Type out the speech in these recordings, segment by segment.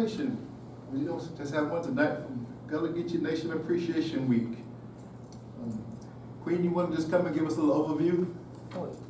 celebration. We don't just have one tonight from Gullah Geechee Nation Appreciation Week. Queen, you want to just come and give us a little overview?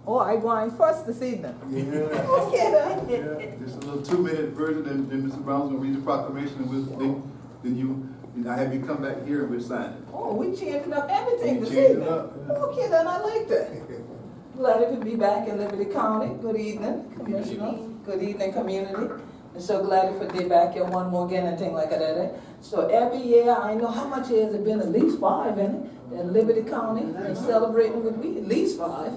Oh, I going first this evening. Yeah. Okay, then. Yeah. Just a little 2-minute version, and then Mr. Brown's gonna read the proclamation, and then I have you come back here and we'll sign it. Oh, we changing up everything this Change it evening. up, yeah. Okay, then I like that. Glad to be back in Liberty County. Good evening, Commissioner. Good evening, community. And so glad to be back here one more again and thing like that. So every year, I know how much years it been, at least 5, ain't it? In Liberty County, and celebrating with we, at least 5.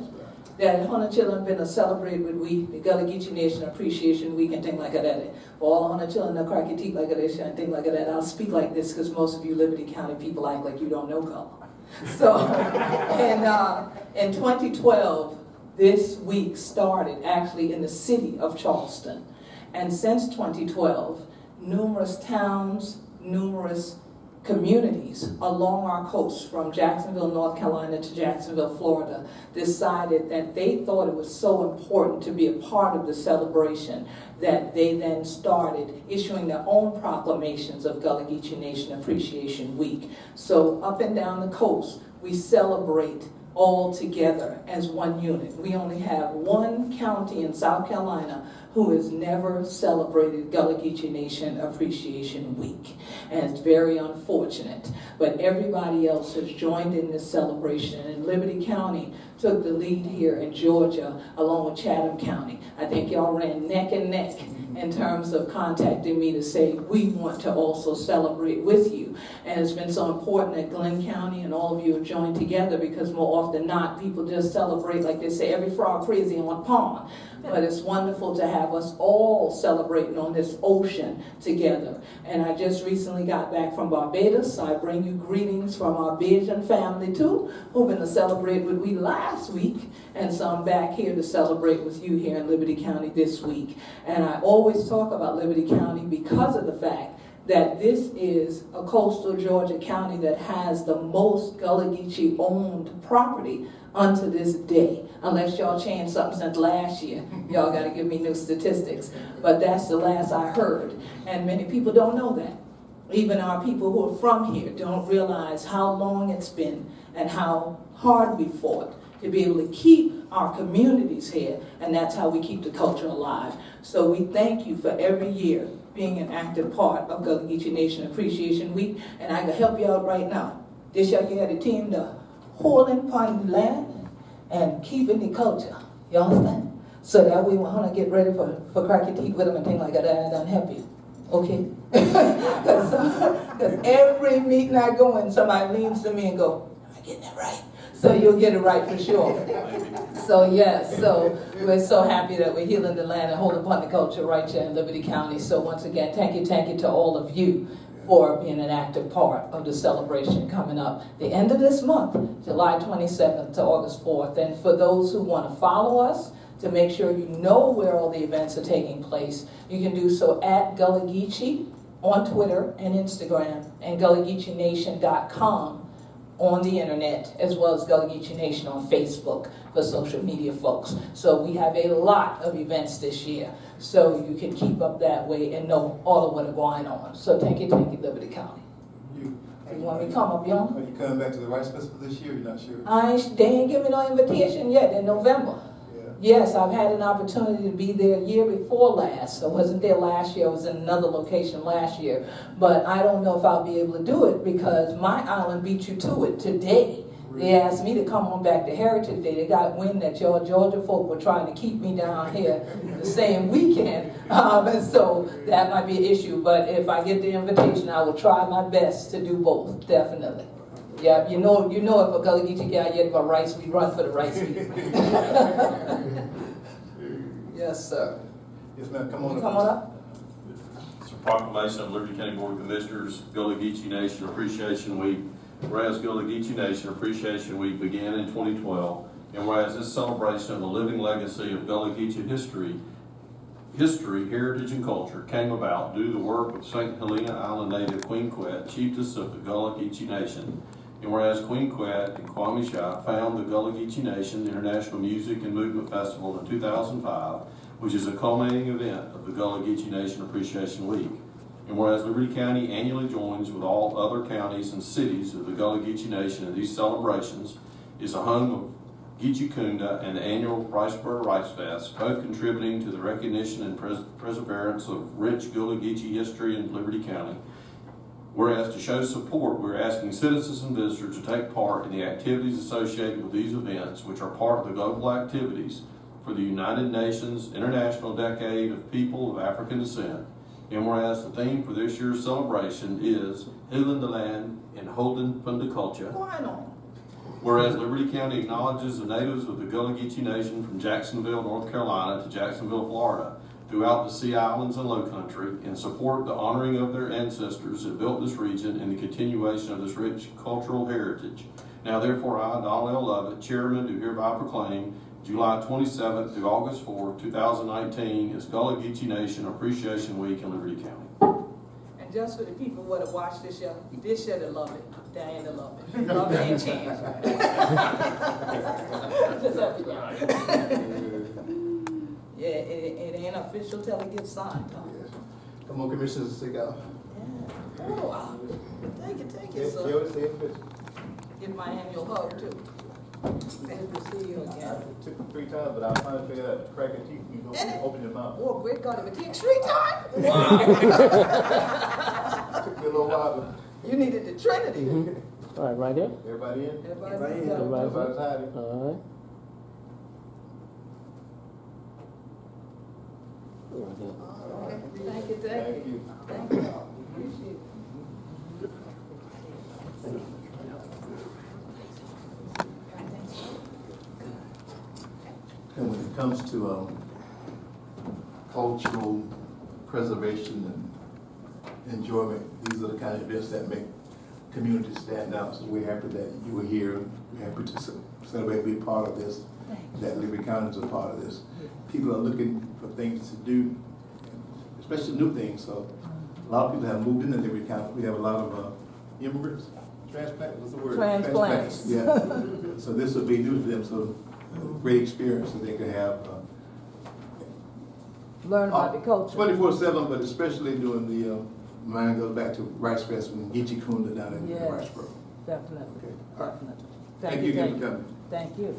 That 100 children been to celebrate with we, the Gullah Geechee Nation Appreciation Week and things like that. For all 100 children that crack your teeth like that and things like that. I'll speak like this because most of you Liberty County people act like you don't know Gullah. So, in 2012, this week started actually in the city of Charleston. And since 2012, numerous towns, numerous communities along our coast from Jacksonville, North Carolina to Jacksonville, Florida, decided that they thought it was so important to be a part of the celebration that they then started issuing their own proclamations of Gullah Geechee Nation Appreciation Week. So up and down the coast, we celebrate all together as one unit. We only have one county in South Carolina who has never celebrated Gullah Geechee Nation Appreciation Week. And it's very unfortunate. But everybody else has joined in this celebration. And Liberty County took the lead here in Georgia, along with Chatham County. I think y'all ran neck and neck in terms of contacting me to say, we want to also celebrate with you. And it's been so important that Glenn County and all of you have joined together, because more often than not, people just celebrate, like they say, every frog crazy in one pond. But it's wonderful to have us all celebrating on this ocean together. And I just recently got back from Barbados, so I bring you greetings from our Bajan family too, who've been to celebrate with we last week. And so I'm back here to celebrate with you here in Liberty County this week. And I always talk about Liberty County because of the fact that this is a coastal Georgia county that has the most Gullah Geechee owned property unto this day. Unless y'all changed something since last year. Y'all got to give me new statistics. But that's the last I heard. And many people don't know that. Even our people who are from here don't realize how long it's been and how hard we fought to be able to keep our communities here. And that's how we keep the culture alive. So we thank you for every year being an active part of Gullah Geechee Nation Appreciation Week. And I can help you out right now. This year you had a team to holding upon the land and keeping the culture. You understand? So that we want to get ready for crack your teeth with them and things like that and help you. Okay? Because every meeting I go in, somebody leans to me and go, am I getting that right? So you'll get it right for sure. So yes, so we're so happy that we're healing the land and holding upon the culture right here in Liberty County. So once again, thank you to all of you for being an active part of the celebration coming up the end of this month, July 27th to August 4th. And for those who want to follow us, to make sure you know where all the events are taking place, you can do so at Gullah Geechee on Twitter and Instagram, and GullahGeecheeNation.com on the internet, as well as Gullah Geechee Nation on Facebook for social media folks. So we have a lot of events this year, so you can keep up that way and know all of what are going on. So thank you, Liberty County. You want me to come up, y'all? Are you coming back to the Rice Festival this year? You're not sure? They ain't give me no invitation yet in November. Yes, I've had an opportunity to be there year before last. I wasn't there last year. I was in another location last year. But I don't know if I'll be able to do it because my island beat you to it today. They asked me to come on back to Heritage Day. They got wind that your Georgia folk were trying to keep me down here the same weekend. And so that might be an issue. But if I get the invitation, I will try my best to do both, definitely. Yeah, you know if a Gullah Geechee guy yet for rice, we run for the rice week. Yes, sir. Yes, ma'am. Come on up. It's a proclamation of Liberty County Board of Commissioners, Gullah Geechee Nation Appreciation Week. Whereas Gullah Geechee Nation Appreciation Week began in 2012, and whereas this celebration of the living legacy of Gullah Geechee history, heritage, and culture came about due to the work of St. Helena Island native Queen Quet, Chieftess of the Gullah Geechee Nation. And whereas Queen Quet and Kwame Shah found the Gullah Geechee Nation International Music and Movement Festival in 2005, which is a culminating event of the Gullah Geechee Nation Appreciation Week. And whereas Liberty County annually joins with all other counties and cities of the Gullah Geechee Nation in these celebrations, is a home of Geechee Kunda and the annual Riceboro Rice Fest, both contributing to the recognition and perseverance of rich Gullah Geechee history in Liberty County. Whereas to show support, we're asking citizens and visitors to take part in the activities associated with these events, which are part of the global activities for the United Nations International Decade of People of African Descent. And whereas the theme for this year's celebration is Healing the Land and Holding from the Culture. Whereas Liberty County acknowledges the natives of the Gullah Geechee Nation from Jacksonville, North Carolina to Jacksonville, Florida, throughout the Sea Islands and Low Country, and support the honoring of their ancestors that built this region and the continuation of this rich cultural heritage. Now therefore I, Donald L. Lovett, Chairman, do hereby proclaim July 27th through August 4th, 2019 is Gullah Geechee Nation Appreciation Week in Liberty County. And just for the people who have watched this show they love it. Diana love it. Love it ain't changed. Just help you down. Yeah, it ain't official till it gets signed, huh? Yes. Come on, Commissioners, stick out. Yeah. Oh, wow. Take it, sir. Give my annual hug, too. Good to see you again. It took me 3 times, but I finally figured out cracking teeth when you open your mouth. Oh, great God, if it takes 3 times? It took me a little while, You needed the Trinity. All right, right here. but everybody in? Everybody's in. Everybody's hiding. All right. Thank you. Thank you. Thank you. Appreciate it. And when it comes to cultural preservation and enjoyment, these are the kind of events that make communities stand out. So we're happy that you were here. We're happy to celebrate, be a part of this, that Liberty County is a part of this. People are looking for things to do, especially new things. So a lot of people have moved into Liberty County. We have a lot of immigrants, transplant, what's the word? Transplants. Yeah. So this will be new to them. So great experience that they can have. Learn about the culture. 24/7, but especially during the, mine goes back to Rice Fest when Geechee Kunda down in Yes, Riceboro. definitely, Okay. All right. definitely. Thank you again for coming. Thank you.